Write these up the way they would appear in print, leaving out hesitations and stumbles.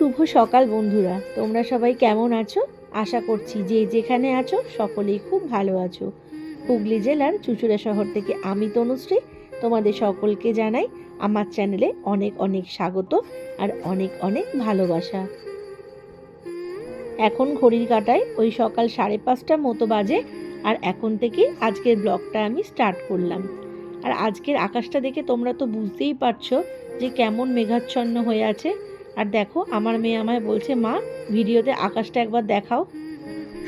শুভ সকাল বন্ধুরা, তোমরা সবাই কেমন আছো? আশা করছি যে যেখানে আছো সকলেই খুব ভালো আছো। হুগলি জেলার চুঁচুড়া শহর থেকে আমি তনুশ্রী তোমাদের সকলকে জানাই আমার চ্যানেলে অনেক অনেক স্বাগত আর অনেক অনেক ভালোবাসা। এখন ঘড়ির কাঁটায় ওই সকাল 5:30 মতো বাজে, আর এখন থেকে আজকের ব্লগটা আমি স্টার্ট করলাম। আর আজকের আকাশটা দেখে তোমরা তো বুঝতেই পারছো যে কেমন মেঘাচ্ছন্ন হয়ে আছে। আর দেখো, আমার মেয়ে আমায় বলছে, মা ভিডিওতে আকাশটা একবার দেখাও।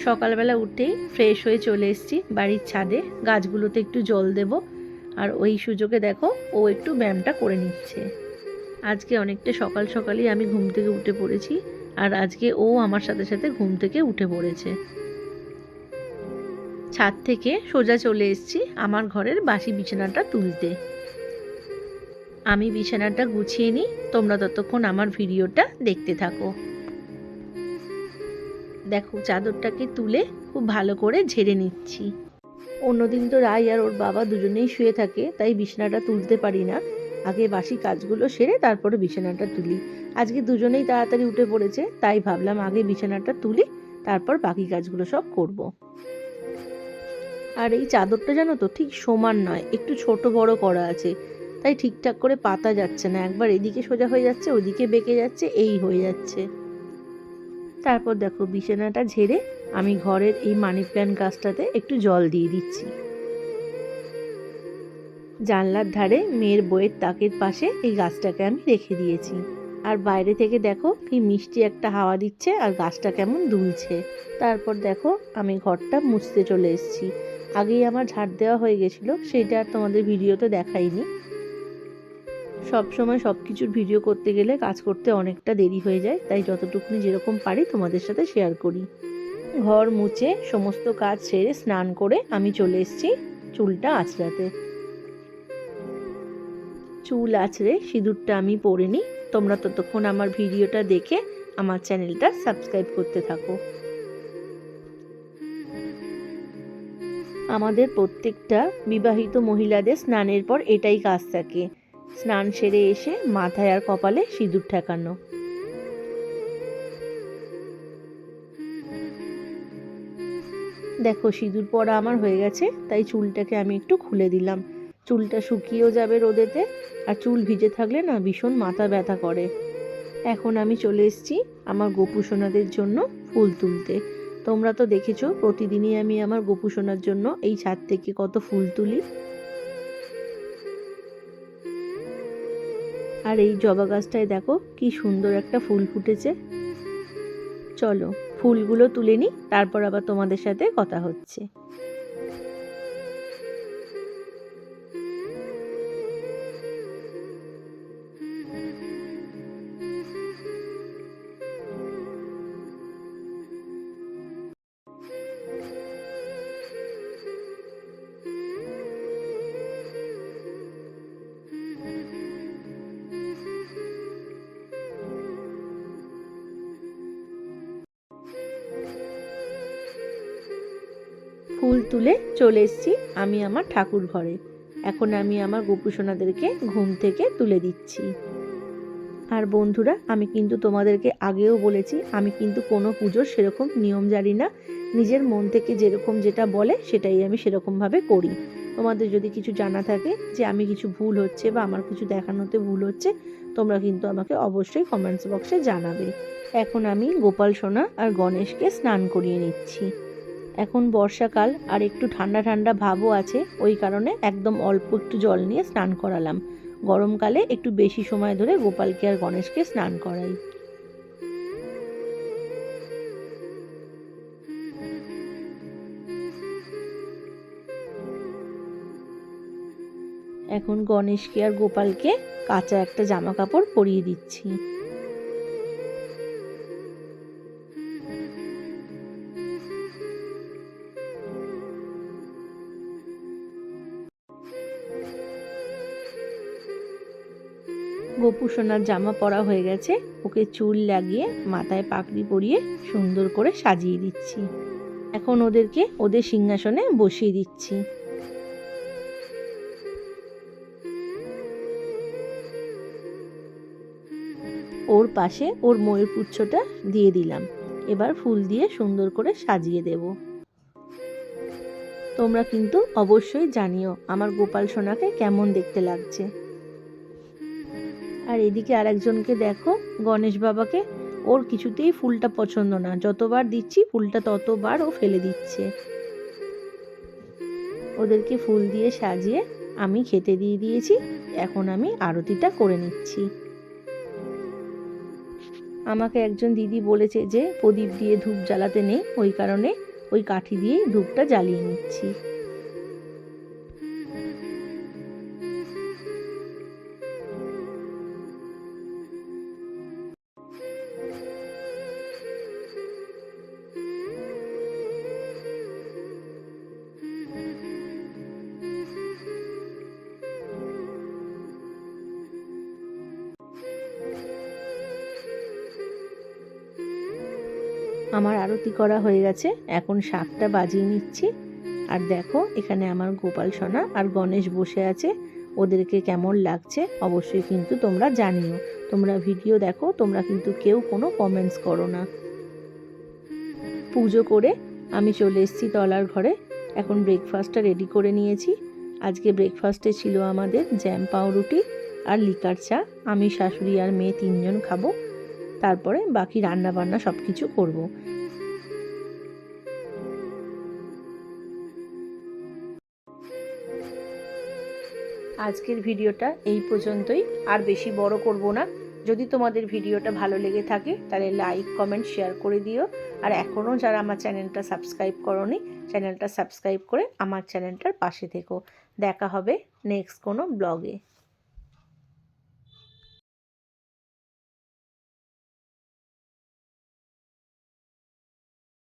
সকালবেলা উঠেই ফ্রেশ হয়ে চলে এসেছি বাড়ির ছাদে, গাছগুলোতে একটু জল দেব। আর ওই সুযোগে দেখো ও একটু ব্যায়ামটা করে নিচ্ছে। আজকে অনেকটা সকাল সকালই আমি ঘুম থেকে উঠে পড়েছি, আর আজকে ও আমার সাথে সাথে ঘুম থেকে উঠে পড়েছে। ছাদ থেকে সোজা চলে এসেছি আমার ঘরের বাসি বিছানাটা তুলতে। আমি বিছানাটা গুছিয়ে নিই, তোমরা ততক্ষণ আমার ভিডিওটা দেখতে থাকো। দেখো, চাদরটাকে তুলে খুব ভালো করে ঝেড়ে নিচ্ছি। অন্যদিন তো রাই আর ওর বাবা দুজনেই শুয়ে থাকে, তাই বিছানাটা তুলতে পারি না। আগে বাসি কাজগুলো সেরে তারপরে বিছানাটা তুলি। আজকে দুজনেই তাড়াতাড়ি উঠে পড়েছে, তাই ভাবলাম আগে বিছানাটা তুলি, তারপর বাকি কাজগুলো সব করব। আর এই চাদরটা জানো তো ঠিক সমান নয়, একটু ছোট বড় করা আছে, তাই ঠিকঠাক করে পাতা যাচ্ছে না। একবার এদিকে সোজা হয়ে যাচ্ছে, ওদিকে বেঁকে যাচ্ছে, এই হয়ে যাচ্ছে। তারপর দেখো, বিছানাটা ঝেড়ে আমি ঘরের এই মানি প্ল্যান্ট গাছটাতে একটু জল দিয়ে দিচ্ছি। জানলার ধারে মেয়ের বইয়ের তাকের পাশে এই গাছটাকে আমি রেখে দিয়েছি। আর বাইরে থেকে দেখো কি মিষ্টি একটা হাওয়া দিচ্ছে, আর গাছটা কেমন দুলছে। তারপর দেখো আমি ঘরটা মুছতে চলে এসেছি। আগেই আমার ঝাড় দেওয়া হয়ে গেছিলো, সেইটা আর তোমাদের ভিডিওতে দেখাইনি। সব সময় সব কিছুর ভিডিও করতে গেলে কাজ করতে অনেকটা দেরি হয়ে যায়, তাই যতটুকুনি যেরকম পারি তোমাদের সাথে শেয়ার করি। ঘর মুছে সমস্ত কাজ সেরে স্নান করে আমি চলে এসেছি চুলটা আঁচড়াতে। চুল আঁচড়ে সিঁদুরটা আমি পরে নিই। তোমরা ততক্ষণ আমার ভিডিওটা দেখে আমার চ্যানেলটা সাবস্ক্রাইব করতে থাকো। আমাদের প্রত্যেকটা বিবাহিত মহিলাদের স্নানের পর এটাই কাজ থাকে, স্নান সেরে এসে মাথায় আর কপালে সিঁদুর ঠেকানো। দেখো, সিঁদুর পরা আমার হয়ে গেছে, তাই চুলটাকে আমি একটু খুলে দিলাম। চুলটা শুকিয়েও যাবে রোদেতে, আর চুল ভিজে থাকলে না ভীষণ মাথা ব্যথা করে। এখন আমি চলে এসেছি আমার গোপু সোনাদের জন্য ফুল তুলতে। তোমরা তো দেখেছো প্রতিদিনই আমি আমার গোপু সোনার জন্য এই ছাদ থেকে কত ফুল তুলি। আর এই জবা গাছটায় দেখো কি সুন্দর একটা ফুল ফুটেছে। চলো ফুলগুলো তুলে নিই, তারপর আবার তোমাদের সাথে কথা হচ্ছে। ফুল তুলে চলে এসেছি আমি আমার ঠাকুর ঘরে। এখন আমি আমার গোপু সোনাদেরকে ঘুম থেকে তুলে দিচ্ছি। আর বন্ধুরা, আমি কিন্তু তোমাদেরকে আগেও বলেছি, আমি কিন্তু কোনো পুজোর সেরকম নিয়ম জানি না। নিজের মন থেকে যেরকম যেটা বলে সেটাই আমি সেরকমভাবে করি। তোমাদের যদি কিছু জানা থাকে যে আমি কিছু ভুল হচ্ছে বা আমার কিছু দেখানোতে ভুল হচ্ছে, তোমরা কিন্তু আমাকে অবশ্যই কমেন্টস বক্সে জানাবে। এখন আমি গোপাল সোনা আর গণেশকে স্নান করিয়ে নিচ্ছি। এখন বর্ষাকাল আর একটু ঠান্ডা ঠান্ডা ভাবও আছে, ওই কারণে একদম অল্প একটু জল নিয়ে স্নান করালাম। গরমকালে একটু বেশি সময় ধরে গোপালকে আর গণেশকে স্নান করাই। এখন গণেশকে আর গোপালকে কাঁচা একটা জামা কাপড় পরিয়ে দিচ্ছি। গোপু সোনার জামা পরা হয়ে গেছে, ওকে চুল লাগিয়ে মাথায় পাগড়ি পরিয়ে সুন্দর করে সাজিয়ে দিচ্ছি। এখন ওদেরকে ওদের সিংহাসনে বসিয়ে দিচ্ছি। ওর পাশে ওর ময়ূরপুচ্ছটা দিয়ে দিলাম। এবার ফুল দিয়ে সুন্দর করে সাজিয়ে দেব। তোমরা কিন্তু অবশ্যই জানিও আমার গোপাল সোনাকে কেমন দেখতে লাগছে। আর এদিকে আরেকজনকে দেখো, গণেশ বাবাকে, ওর কিছুতেই ফুলটা পছন্দ না, যতবার দিচ্ছি ফুলটা ততবার ও ফেলে দিচ্ছে। ওদেরকে ফুল দিয়ে সাজিয়ে আমি খেতে দিয়ে দিয়েছি। এখন আমি আরতিটা করে নিচ্ছি। আমাকে একজন দিদি বলেছে যে প্রদীপ দিয়ে ধূপ জ্বালাতে নেই, ওই কারণে ওই কাঠি দিয়েই ধূপটা জ্বালিয়ে নিচ্ছি। আমার আরতি করা হয়ে গেছে, এখন শাঁখটা বাজিয়ে নিচ্ছি। আর দেখো এখানে আমার গোপাল সোনা আর গণেশ বসে আছে, ওদেরকে কেমন লাগছে অবশ্যই কিন্তু তোমরা জানিও। তোমরা ভিডিও দেখো, তোমরা কিন্তু কেউ কোনো কমেন্টস করো না। পুজো করে আমি চলে এসেছি তলার ঘরে। এখন ব্রেকফাস্টটা রেডি করে নিয়েছি। আজকে ব্রেকফাস্টে ছিল আমাদের জ্যাম পাউরুটি আর লিকার চা। আমি শাশুড়ি আর মেয়ে 3 জন খাবো। তারপরে বাকি রান্না বান্না সব কিছু করবো। আজকের ভিডিওটা এই পর্যন্তই, আর বেশি বড় করব না। যদি তোমাদের ভিডিওটা ভালো লেগে থাকে তাহলে লাইক, কমেন্ট, শেয়ার করে দিও। আর এখনও যারা আমার চ্যানেলটা সাবস্ক্রাইব করোনি, চ্যানেলটা সাবস্ক্রাইব করে আমার চ্যানেলটার পাশে থেকো। দেখা হবে নেক্সট কোনো ব্লগে।